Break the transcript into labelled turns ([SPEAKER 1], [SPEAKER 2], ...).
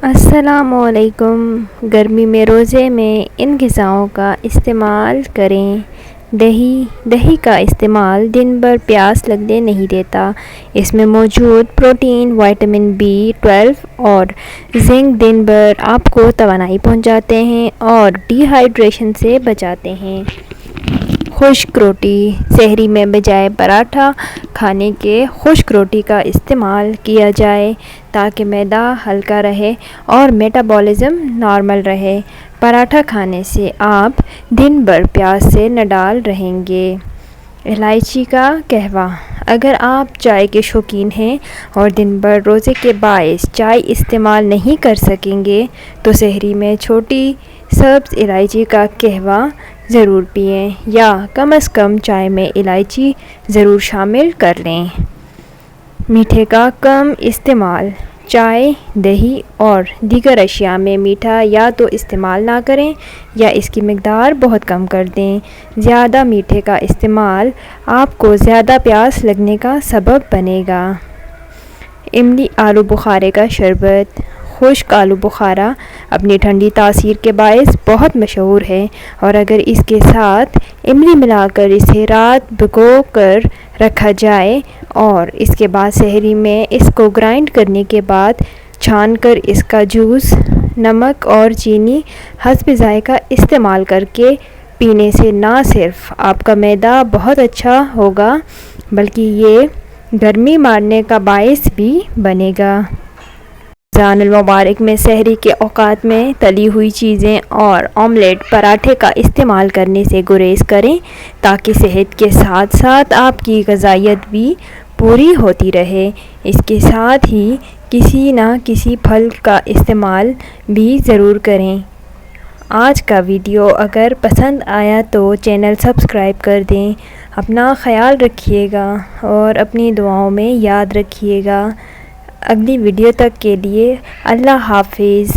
[SPEAKER 1] السلام علیکم۔ گرمی میں روزے میں ان غذاؤں کا استعمال کریں۔ دہی کا استعمال دن بھر پیاس لگنے نہیں دیتا۔ اس میں موجود پروٹین، وٹامن B12 اور زنک دن بھر آپ کو توانائی پہنچاتے ہیں اور ڈی ہائیڈریشن سے بچاتے ہیں۔ خشک روٹی۔ سحری میں بجائے پراٹھا کھانے کے خشک روٹی کا استعمال کیا جائے تاکہ معدہ ہلکا رہے اور میٹابولزم نارمل رہے۔ پراٹھا کھانے سے آپ دن بھر پیاس سے نڈال رہیں گے۔ الائچی کا قہوہ۔ اگر آپ چائے کے شوقین ہیں اور دن بھر روزے کے باعث چائے استعمال نہیں کر سکیں گے تو سحری میں چھوٹی سبز الائچی کا قہوہ ضرور پئیں یا کم از کم چائے میں الائچی ضرور شامل کر لیں۔ میٹھے کا کم استعمال۔ چائے، دہی اور دیگر اشیاء میں میٹھا یا تو استعمال نہ کریں یا اس کی مقدار بہت کم کر دیں۔ زیادہ میٹھے کا استعمال آپ کو زیادہ پیاس لگنے کا سبب بنے گا۔ املی آلو بخارے کا شربت۔ خشک آلو بخارا اپنی ٹھنڈی تاثیر کے باعث بہت مشہور ہے اور اگر اس کے ساتھ املی ملا کر اسے رات بھگو کر رکھا جائے اور اس کے بعد سحری میں اس کو گرائنڈ کرنے کے بعد چھان کر اس کا جوس نمک اور چینی حسب ذائقہ استعمال کر کے پینے سے نہ صرف آپ کا معدہ بہت اچھا ہوگا بلکہ یہ گرمی مارنے کا باعث بھی بنے گا۔ رمضان المبارک میں سحری کے اوقات میں تلی ہوئی چیزیں اور آملیٹ، پراٹھے کا استعمال کرنے سے گریز کریں تاکہ صحت کے ساتھ ساتھ آپ کی غذائیت بھی پوری ہوتی رہے۔ اس کے ساتھ ہی کسی نہ کسی پھل کا استعمال بھی ضرور کریں۔ آج کا ویڈیو اگر پسند آیا تو چینل سبسکرائب کر دیں۔ اپنا خیال رکھیے گا اور اپنی دعاؤں میں یاد رکھیے گا۔ اگلی ویڈیو تک کے لیے اللہ حافظ۔